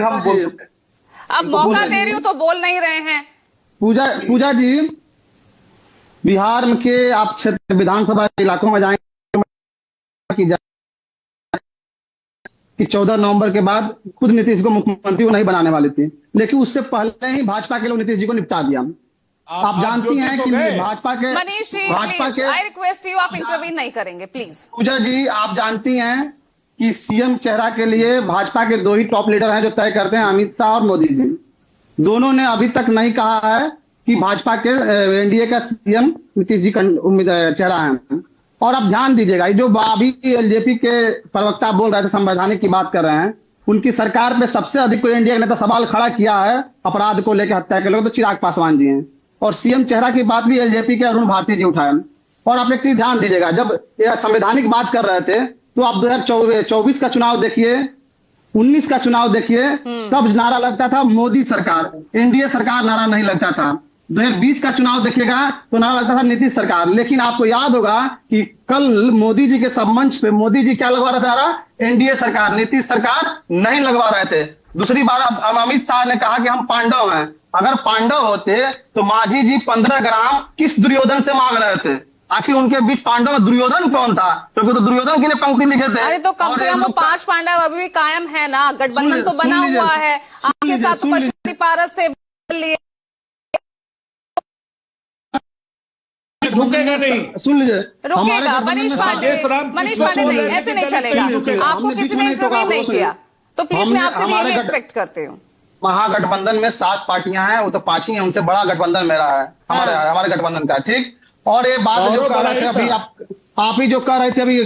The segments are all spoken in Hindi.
हम बोल सकते हैं। अब मौका दे रही हूँ तो बोल नहीं रहे हैं। पूजा जी, बिहार के आप क्षेत्र विधानसभा इलाकों में जाएंगे कि 14 नवंबर के बाद खुद नीतीश को मुख्यमंत्री वो नहीं बनाने वाली थी, लेकिन उससे पहले ही भाजपा के लोग नीतीश जी को निपटा दिया। आप जानती हैं कि भाजपा के Manish ji, please I request you, आप इंटरवीन नहीं करेंगे प्लीज। पूजा जी, आप जानती हैं कि सीएम चेहरा के लिए भाजपा के दो ही टॉप लीडर हैं जो तय करते हैं, अमित शाह और मोदी जी। दोनों ने अभी तक नहीं कहा है कि भाजपा के एनडीए का सीएम नीतीश जी का चेहरा है। और आप ध्यान दीजिएगा, जो अभी एलजेपी के प्रवक्ता बोल रहे थे, संवैधानिक की बात कर रहे हैं, उनकी सरकार पे सबसे अधिक कोई एनडीए का नेता सवाल खड़ा किया है अपराध को लेकर, हत्या के लोग, तो चिराग पासवान जी हैं। और सीएम चेहरा की बात भी एलजेपी के अरुण भारती जी उठाए। और आप एक चीज ध्यान दीजिएगा, जब यह संवैधानिक बात कर रहे थे तो आप 2024 का चुनाव देखिए, 19 का चुनाव देखिए, तब नारा लगता था मोदी सरकार, एनडीए सरकार नारा नहीं लगता था। 2020 का चुनाव देखिएगा तो नारा लगता था नीतीश सरकार। लेकिन आपको याद होगा कि कल मोदी जी के सब मंच पे मोदी जी क्या लगवा रहे थे नारा? एनडीए सरकार, नीतीश सरकार नहीं लगवा रहे थे। दूसरी बार अमित शाह ने कहा कि हम पांडव हैं। अगर पांडव होते तो मांझी जी 15 ग्राम किस दुर्योधन से मांग रहे थे? आखिर उनके बीच पांडव दुर्योधन कौन था? क्योंकि तो दुर्योधन के लिए पंक्ति लिखे थे। अरे तो कम से कम वो 5 पांडव अभी भी कायम है ना, गठबंधन तो बना हुआ है। आपके साथ तो पशुपति पारस थे, रुकेगा नहीं, सुन लीजिए, रुकेगा। मनीष पांडे नहीं, ऐसे नहीं चलेगा। आपको किसी ने इंटरव्यू नहीं किया, तो प्लीज मैं आपसे भी यही एक्सपेक्ट करती हूँ। महागठबंधन में 7 पार्टियां हैं, वो तो 5 ही हैं, उनसे बड़ा गठबंधन मेरा है, हमारे गठबंधन का, ठीक। और ये बात जो कह रहे थे अभी, आप ही जो कह रहे थे अभी,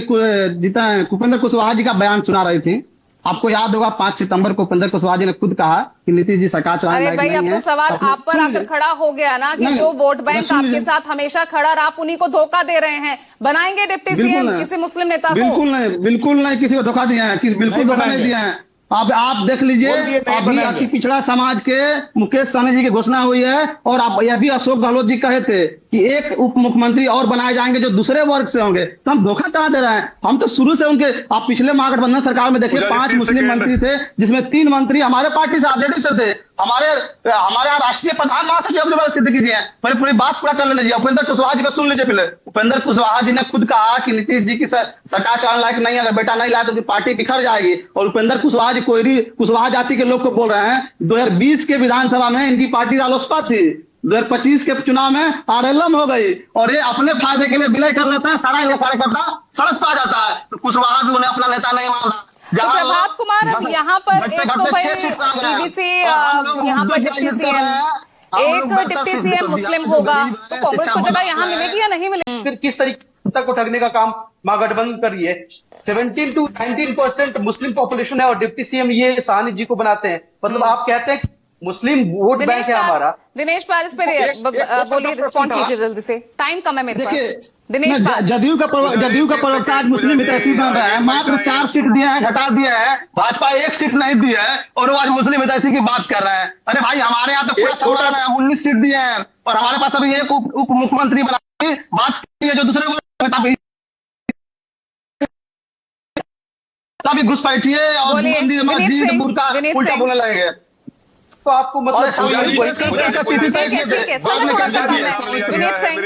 जितना कुपेंद्र कुशवाहा जी का बयान सुना रही थी, आपको याद होगा 5 सितंबर को उपेंद्र कुशवाहा जी ने खुद कहा कि नीतीश जी सरकार चलाने लायक नहीं है। अरे भाई, अब तो सवाल आप पर आकर खड़ा हो गया ना कि जो वोट बैंक आपके साथ हमेशा खड़ा और आप उन्हीं को धोखा दे रहे हैं। बनाएंगे डिप्टी सीएम किसी मुस्लिम नेता को? बिल्कुल नहीं, किसी को धोखा दिया है, बिल्कुल धोखा नहीं दिया है। अब आप देख लीजिए, अभी अति पिछड़ा समाज के मुकेश सहनी जी की घोषणा हुई है, और आप यह भी अशोक गहलोत जी कहे थे कि एक उप मुख्यमंत्री और बनाए जाएंगे जो दूसरे वर्ग से होंगे। तो हम धोखा कहाँ दे रहे हैं? हम तो शुरू से उनके, आप पिछले महागठबंधन सरकार में देखिए 5 मुस्लिम मंत्री थे, जिसमें 3 मंत्री हमारे पार्टी से ऑलरेडी से थे। हमारे राष्ट्रीय प्रधान महासचिव सिद्दीकी जी हैं। पहले पूरी बात पूरा कर लीजिए, उपेंद्र कुशवाहा जी को सुन लीजिए पहले। उपेंद्र कुशवाहा जी ने खुद कहा कि नीतीश जी की सरकार चलाने लायक नहीं है, अगर बेटा नहीं लाया तो पार्टी बिखर जाएगी। और उपेंद्र कुशवाहा जी कोयरी कुशवाहा जाति के लोग को बोल रहे हैं। 2020 के विधानसभा में इनकी पार्टी रालोसपा थी, 2025 के चुनाव में आरएलएम हो गई, और ये अपने फायदे के लिए विलय कर लेता है, सारा कार्यकर्ता सड़क पर आ जाता है। तो कुशवाहा भी उन्हें अपना नेता नहीं मानता। तो प्रभात कुमार, अब यहाँ पर एक तो भाई ईबीसी, यहाँ पर डिप्टी सीएम, एक डिप्टी सीएम मुस्लिम होगा, तो कांग्रेस को जगह यहाँ मिलेगी या नहीं मिलेगी? फिर किस तरीके को ठगने का काम महागठबंधन कर रही है? 17 to 19% मुस्लिम पॉपुलेशन है और डिप्टी सीएम ये सहनी जी को बनाते हैं। मतलब आप कहते हैं मुस्लिम वोट बैंक है हमारा। दिनेश पाल, इस पे बोलिए, रिस्पॉन्ड कीजिए जल्दी से, टाइम कम है मेरे पास। दिनेश पाल, जदयू का प्रवक्ता आज मुस्लिम हितैषी बन रहा है, मात्र 4 सीट दिए हैं, घटा दिया है। भाजपा 1 सीट नहीं दी है और वो आज मुस्लिम हितैषी की बात कर रहे हैं। अरे भाई, हमारे यहाँ तो पूरा छोटा है, 19 सीट दिए हैं, और हमारे पास अभी एक उप मुख्यमंत्री बना बात की है जो दूसरे तभी घुसपैठिए और मस्जिद बुर्का उल्टा बोलने लगेंगे। तो आपको मतलब ठीक है, थोड़ा सा विनीत सिंह